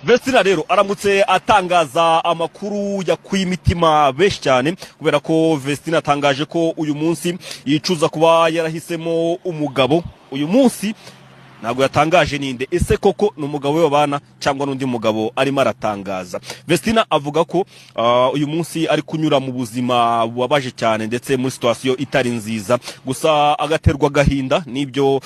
Vestina rero aramutse atangaza amakuru ya kwimitima benshi cyane kubera ko Vestina atangaje ko uyu munsi yicuza kuba yarahisemo umugabo. Uyu munsi ntabwo yatangaje ninde, ese koko n'umugabo we babana cyangwa n'undi mugabo arimo aratangaza. Vestina avuga ko uyu munsi ari kunyura mu buzima bubabaje cyane ndetse muri situation itari nziza, gusa agaterwa gahinda nibyo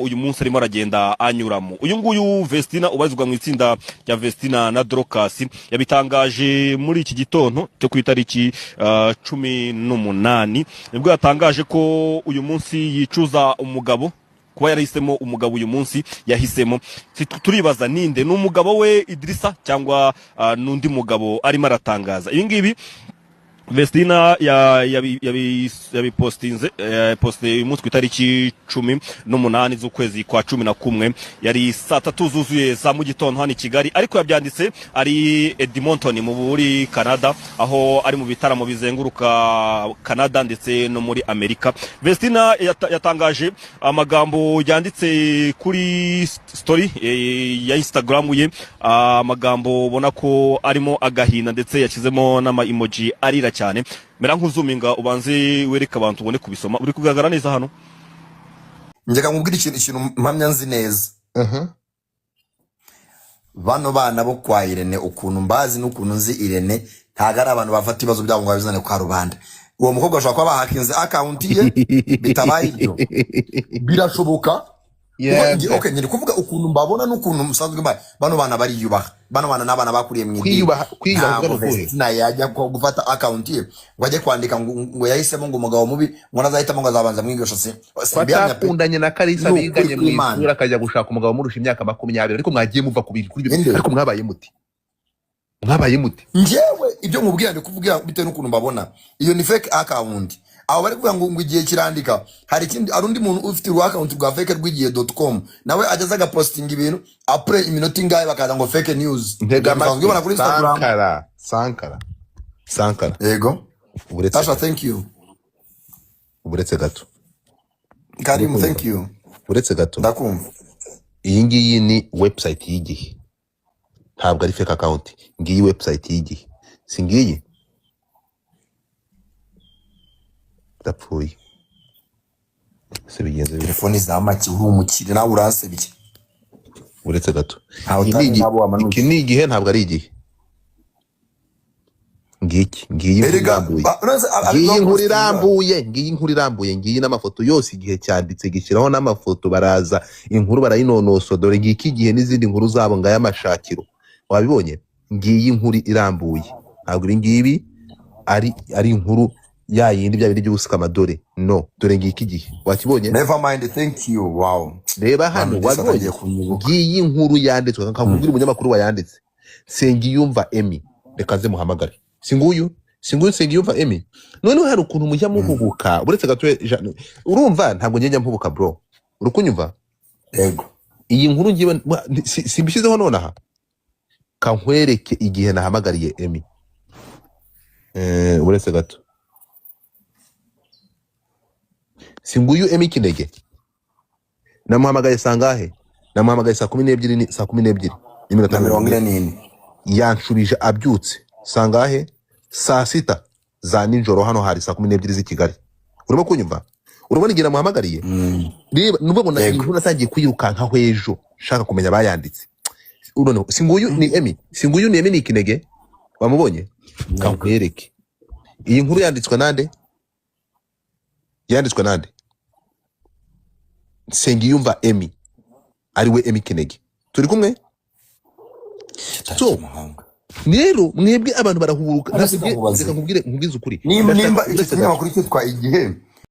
uyu munsi arimo aragenda anyuramo. Uyu nguyu Vestina ubazwa mu itsinda rya Vestina na Dorcas yabitangaje muri iki gitondo cyo ku itariki 18 nibwo yatangaje ko uyu munsi yicuza umugabo, kuba yarahisemo umugabo uyu munsi yahisemo. Turibaza ninde, n'umugabo we Idrissa cyangwa n'undi mugabo arimo aratangaza. Ibi ngibi Vestina yabipostinze poste umunsi ku itariki 18 z'ukwezi kwa 11 yari saa 3 zuzuye za mu gitondo hano i Kigali, ariko yabyanditse ari Edmonton mu buri Canada, aho ari mu bitaramo bizenguruka Canada ndetse no muri Amerika. Vestina yatangaje amagambo yanditse kuri story ya Instagram ye, amagambo ubona ko arimo agahinda ndetse yashyizemo n'ama emoji arira cyane. Mera nk'uzuminga ubanze wereka abantu ubone kubisoma. Uri kugaragara neza hano? Njyaka nkubwira ikintu mpamya nzi neza. Bano bana bo kwa Irene ukuntu mbazi n'ukuntu nzi Irene ntago ari abantu bafata ibibazo byabo ngo babizane kwa rubanda. Uwo mukobwa ashobora kuba bahakinze account ye bitabaye ibyo. Birashoboka. Okay, nyiri kuvuga ukuntu mbabona n'ukuntu musanzwe mbaye bano bana bari yubaha. Bano bana n'abana bakuriye mu kwiyubaha na yajya gufata account ye ngo ajye kwandika ngo yahisemo ngo umugabo mubi ngo nazahitamo ngo azabanza mwigisha se kwakundanye na Kalisa biganye mu isura akajya gushaka umugabo murusha imyaka 20, ariko mwagiye muva kubiri kuri byo, ariko mwabaye muti njyewe ibyo mubwira ndi kuvuga bitewe n'ukuntu mbabona iyo ni fake account. Abo bari kuvuga ngo igihe kirandika hari ikindi arundi muntu ufite account rwa fake.com nawe ajazaga posting ibintu après iminota ingahe bakaza ngo fake news. Ngibona kuri Instagram Sankara yego Tasha, thank you. Uburetse gato Karim, thank you. Uburetse gato ndakumva. Iyi ngiyi ni website y'Igihe, ntabwo ari fake account. Ngiyi website y'Igihe, singiye dapfuye se bigenze telefoni za make urumukire nawe uransebye. Uretse gato iki ni Igihe, ntabwo ari Igihe. Ngiyi inkuru irambuye ngiyi n'amafoto yose Igihe cyanditse gishyiraho n'amafoto, baraza inkuru barayinonoso. Dore ngiki Igihe n'izindi nkuru zabo ngaya amashakiro wabibonye. Ngiyi inkuru irambuye, ntabwo ibi ngibi ari inkuru ya yindi bya bindi by'ubusika amadore. No, dore ngiki Igihe wakibonye. Never mind, thank you. Wow, reba hano wabibonye. Ngiyi inkuru yanditswe nkakubwira umunyamakuru wayanditse Nsengiyumva Emmy. Reka nze muhamagare. Singuyu Nsengiyumva Emmy. None hari ukuntu mujya muhubuka. Uretse gato urumva ntabwo njya mpubuka bro, urukunyumva. Yego, iyi nkuru ngiye simbishyizeho nonaha kankwereke Igihe nahamagariye Emmy. Uretse gato Singuyu Emmy Kinege namuhamagaye sangahe? Namuhamagaye saa 12 n'iminota 40 yanshubije abyutse sangahe? Saa 6 za nijoro. Hano hari saa 12 z'i Kigali. Urimo kunyumva? Urabona igihe namuhamagariye nubwo inkuru natangiye kuyirukanka hwejo shaka kumenya bayanditse. Urone Singuyu ni Emmy, Singuyu ni Emmy ni Kinege. Wamubonye? Kankwereke iyi nkuru yanditswe nande? Nsengiyumva Emmy, ari we Emmy Kinege. Turi kumwe? So mwebwe abantu barahuruka. Reka nkubwize ukuri. Nimba ikinyamakuru cyitwa Igihe